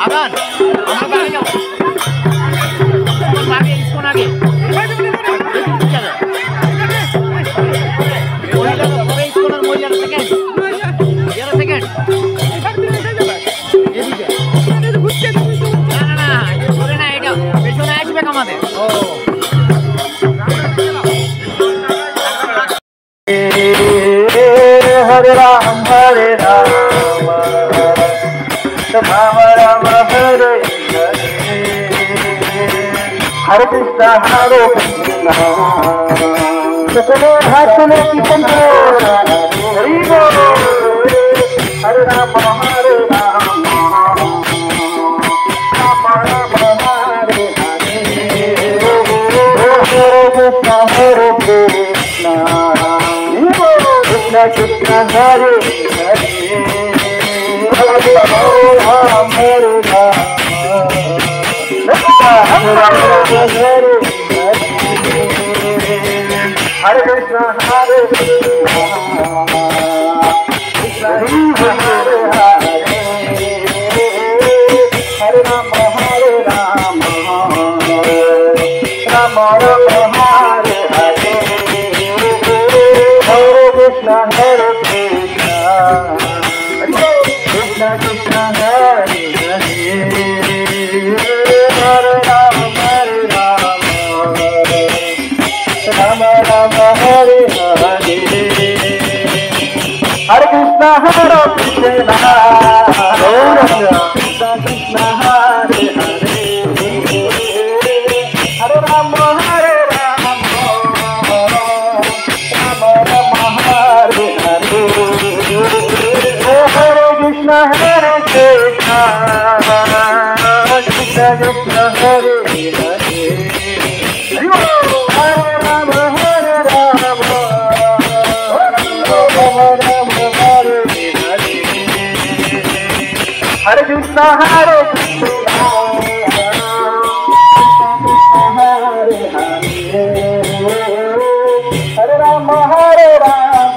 বাগান আমরা বাগানে যাবো আগে ইসকন আগে ইসকনের মহিলার সেকেন্ড সেকেন্ড না না না ধরে না এটা পেছনে আসবে আমাদের हरे राम राम राम हरे हरे कृष्ण हरे कृष्ण हाथ में किशन हरि बोल हरे राम हरे राम राम राम हरे हरे कृष्ण हरे Krishna Krishna Krishna Hare Hare Hare Ram Hare Ram Ram Ram Hare Hare Krishna Hare Krishna Krishna Hare Hare Hare Ram Hare Ram Ram Ram Hare Hare Krishna Hare Krishna Krishna Krishna Hare Hare Hare Ram Hare Ram Ram Ram Hare Hare Hare Krishna Hare Krishna Krishna Krishna Hare Hare Hare Ram Hare Ram Hare Krishna Hare Krishna Krishna Krishna Hare Hare Hare Ram Hare Ram Ram Hare Hare Hare Krishna Hare Krishna Hare Hare Hare Ram Hare Ram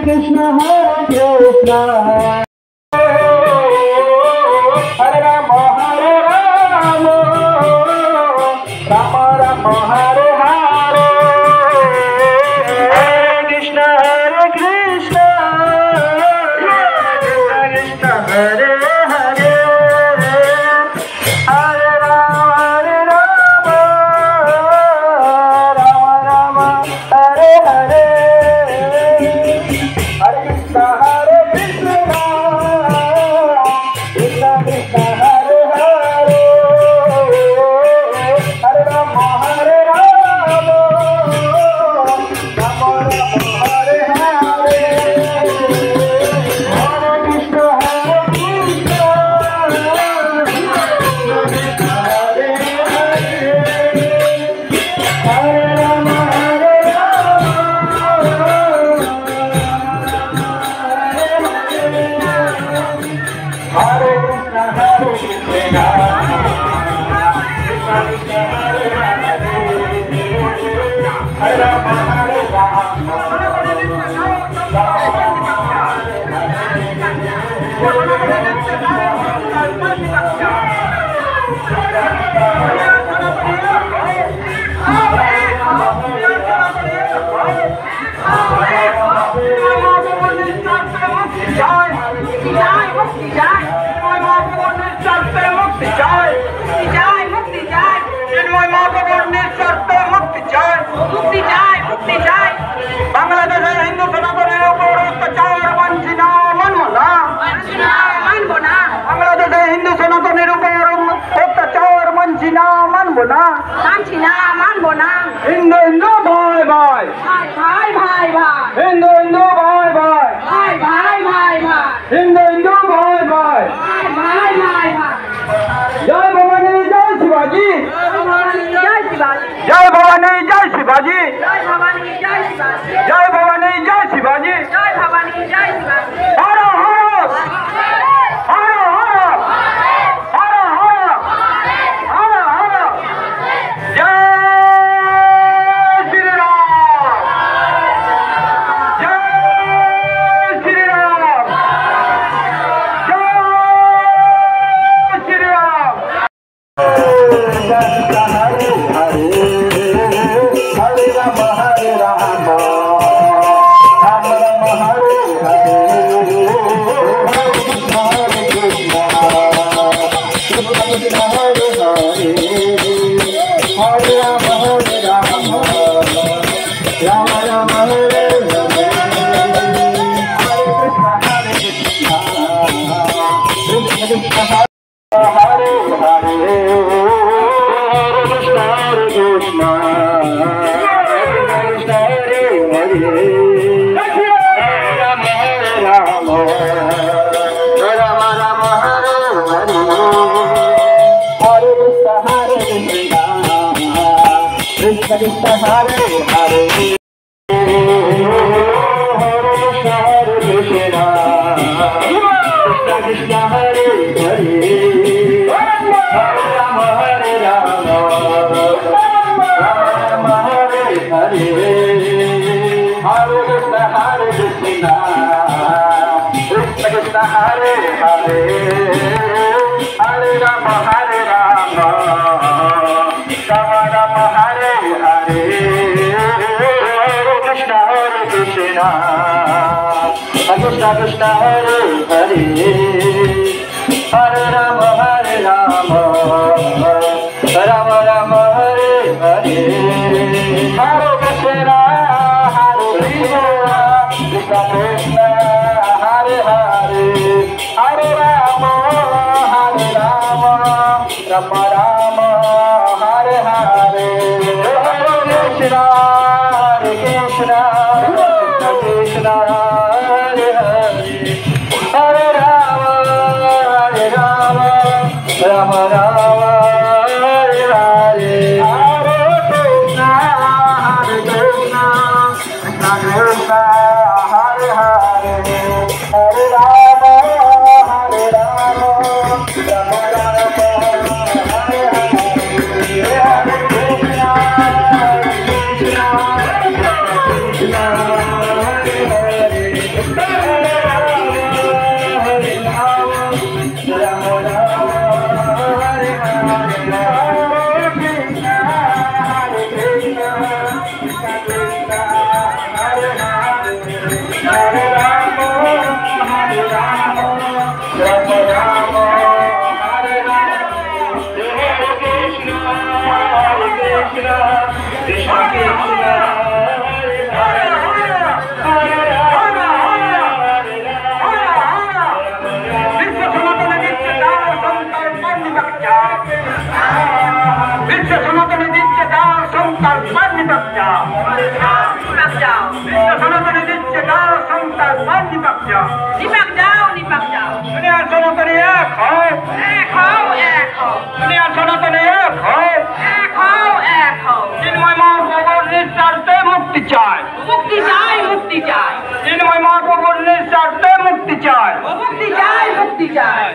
Krishna Hare Ram Hare Ram Rama Rama Hare Hare Hare Krishna Hare Krishna Krishna Hare Hare Hare Rama Rama Rama Hare Hare Hare Krishna Hare Krishna Krishna Krishna Hare Hare Hare Rama Hare Rama Rama Rama Hare Hare Hare Krishna Hare Krishna Krishna Hare Hare Hare Rama Hare Hare Krishna Hare Krishna Krishna Krishna Hare Hare Hare Rama Hare Rama বাংলাদেশের হিন্দু সনাতনের উপর অত্যাচার মানছি না মানব না বাংলাদেশের হিন্দু সনাতনের উপর অত্যাচার মানছি না মানব না হিন্দু হিন্দু ভাই ভাই হিন্দু হিন্দু ভাই ভাই হিন্দু হিন্দু ভাই ভাই জয় ভবানী জয় শিবাজি জয় ভবানী জয় শিবাজি জয় ভবানী জয় শিবাজি হর হর হর হর হর হর হর হর জয় শ্রীরাম জয় Krishna Krishna Hare Hare Hare Rama Rama Rama Hare Hare Hare Krishna Krishna Krishna Hare Hare Hare Rama Rama Rama Hare Hare Hare Krishna Krishna Krishna Rama Rama Hare Hare Hare Krishna Krishna Krishna Hare Hare Hare Rama Rama Rama Hare Hare Hare Krishna Krishna Krishna Hare Hare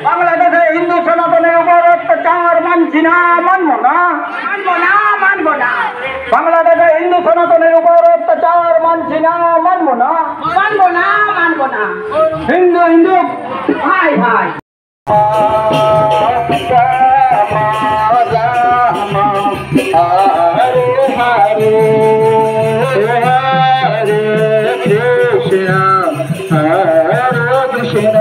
বাংলাদেশে হিন্দু সনাতনের উপর অত্যাচার মানছি না, মানব না, মানব না, মানব না। বাংলাদেশে হিন্দু সনাতনের উপর অত্যাচার মানছি না, মানব না, মানব না, মানব না। হিন্দু হিন্দু ভাই ভাই। হরে হরে হরে কৃষ্ণ হরে কৃষ্ণ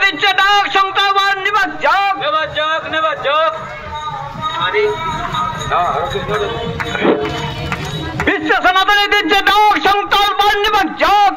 দিচ্ছে ডাক সংকল্পন নিবাচক বিশ্ব সনাতনী দিচ্ছে ডাক সংকল্পন নিবাচক